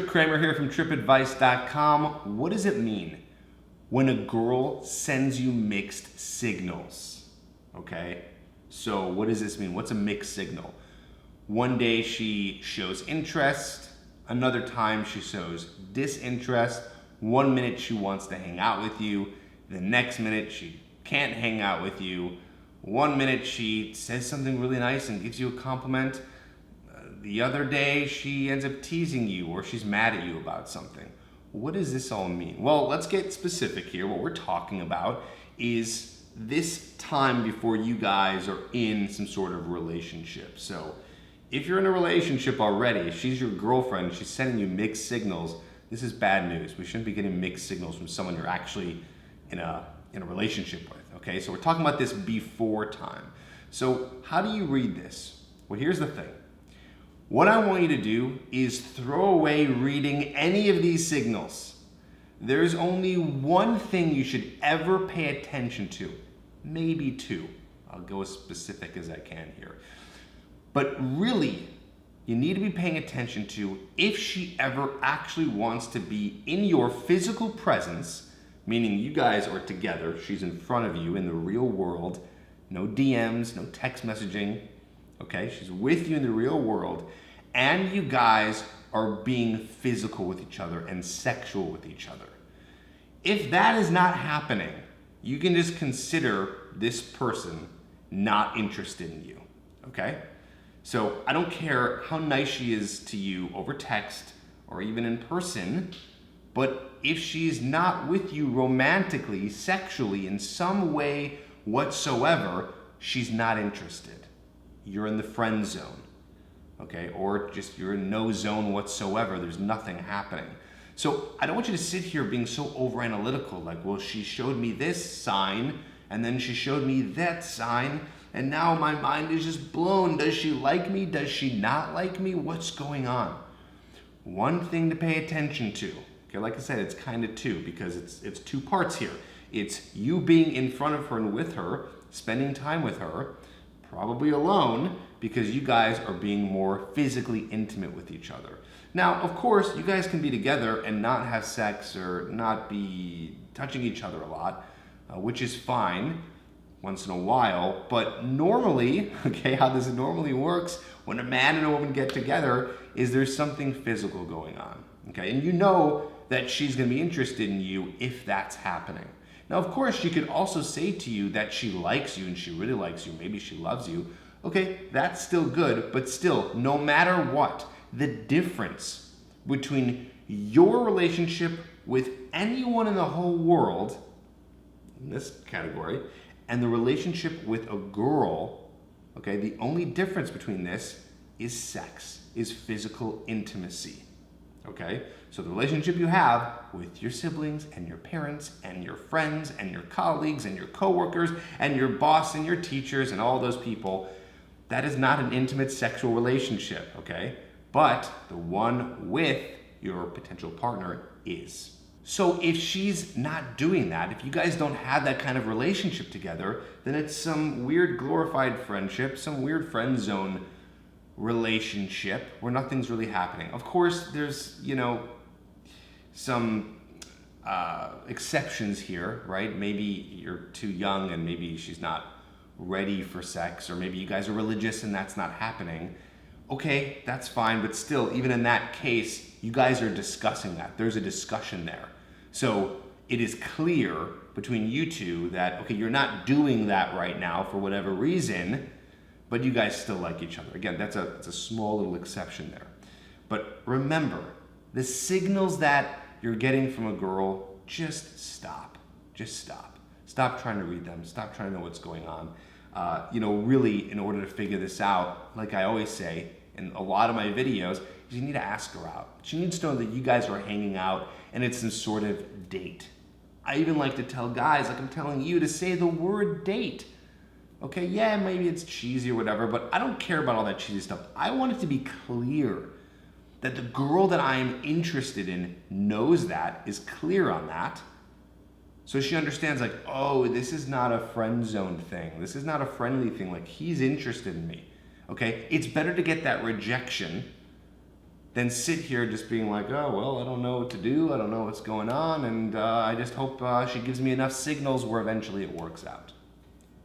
Tripp Kramer here from trippadvice.com. What does it mean when a girl sends you mixed signals? Okay, so what does this mean? What's a mixed signal? One day she shows interest, another time she shows disinterest. 1 minute she wants to hang out with you, the next minute she can't hang out with you. 1 minute she says something really nice and gives you a compliment. The other day she ends up teasing you or she's mad at you about something. What does this all mean? Well, let's get specific here. What we're talking about is this time before you guys are in some sort of relationship. So if you're in a relationship already, if she's your girlfriend, she's sending you mixed signals, this is bad news. We shouldn't be getting mixed signals from someone you're actually in a relationship with, okay? So we're talking about this before time. So how do you read this? Well, here's the thing. What I want you to do is throw away reading any of these signals. There's only one thing you should ever pay attention to, maybe two. I'll go as specific as I can here. But really, you need to be paying attention to if she ever actually wants to be in your physical presence, meaning you guys are together, she's in front of you in the real world, no DMs, no text messaging, okay? She's with you in the real world, and you guys are being physical with each other and sexual with each other. If that is not happening, you can just consider this person not interested in you, okay? So I don't care how nice she is to you over text or even in person, but if she's not with you romantically, sexually, in some way whatsoever, she's not interested. You're in the friend zone, okay? Or just you're in no zone whatsoever. There's nothing happening. So I don't want you to sit here being so over analytical, like, well, she showed me this sign and then she showed me that sign and now my mind is just blown. Does she like me? Does she not like me? What's going on? One thing to pay attention to, okay, like I said, it's kind of two because it's two parts here. It's you being in front of her and with her, spending time with her, probably alone, because you guys are being more physically intimate with each other. Now, of course, you guys can be together and not have sex or not be touching each other a lot, which is fine once in a while, but normally, okay, how this normally works when a man and a woman get together is there's something physical going on, okay? And you know that she's gonna be interested in you if that's happening. Now, of course, she could also say to you that she likes you and she really likes you, maybe she loves you. Okay, that's still good, but still, no matter what, the difference between your relationship with anyone in the whole world, in this category, and the relationship with a girl, okay, the only difference between this is sex, is physical intimacy, okay? So the relationship you have with your siblings and your parents and your friends and your colleagues and your coworkers and your boss and your teachers and all those people, that is not an intimate sexual relationship, okay? But the one with your potential partner is. So if she's not doing that, if you guys don't have that kind of relationship together, then it's some weird glorified friendship, some weird friend zone relationship where nothing's really happening. Of course, there's, some exceptions here, right? Maybe you're too young and maybe she's not ready for sex, or maybe you guys are religious and that's not happening. Okay, that's fine, but still, even in that case, you guys are discussing that. There's a discussion there. So it is clear between you two that, okay, you're not doing that right now for whatever reason, but you guys still like each other. Again, that's a small little exception there. But remember, the signals that you're getting from a girl, just stop. Just stop. Stop trying to read them. Stop trying to know what's going on. Really, in order to figure this out, like I always say in a lot of my videos, you need to ask her out. She needs to know that you guys are hanging out and it's some sort of date. I even like to tell guys, like I'm telling you, to say the word date. Okay, yeah, maybe it's cheesy or whatever, but I don't care about all that cheesy stuff. I want it to be clear that the girl that I'm interested in knows that, is clear on that. So she understands, like, oh, this is not a friend zone thing. This is not a friendly thing. Like, he's interested in me. Okay? It's better to get that rejection than sit here just being like, oh, well, I don't know what to do, I don't know what's going on, and I just hope she gives me enough signals where eventually it works out.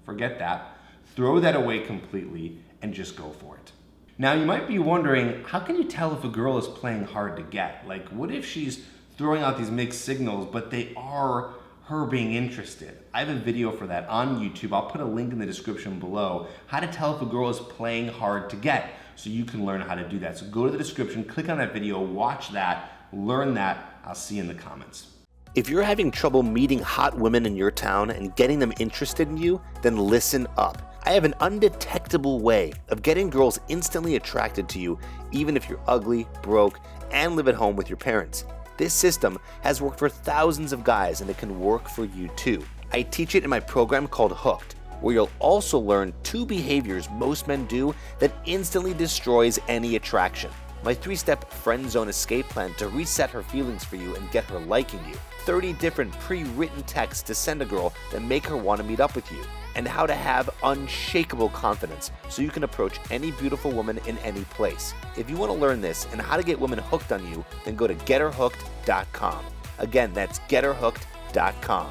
Forget that. Throw that away completely and just go for it. Now, you might be wondering, how can you tell if a girl is playing hard to get? Like, what if she's throwing out these mixed signals, but they are her being interested? I have a video for that on YouTube. I'll put a link in the description below, how to tell if a girl is playing hard to get, so you can learn how to do that. So go to the description, click on that video, watch that, learn that. I'll see you in the comments. If you're having trouble meeting hot women in your town and getting them interested in you, then listen up. I have an undetectable way of getting girls instantly attracted to you, even if you're ugly, broke, and live at home with your parents. This system has worked for thousands of guys, and it can work for you too. I teach it in my program called Hooked, where you'll also learn 2 behaviors most men do that instantly destroys any attraction. My 3-step friend zone escape plan to reset her feelings for you and get her liking you. 30 different pre-written texts to send a girl that make her want to meet up with you. And how to have unshakable confidence so you can approach any beautiful woman in any place. If you want to learn this and how to get women hooked on you, then go to getherhooked.com. Again, that's getherhooked.com.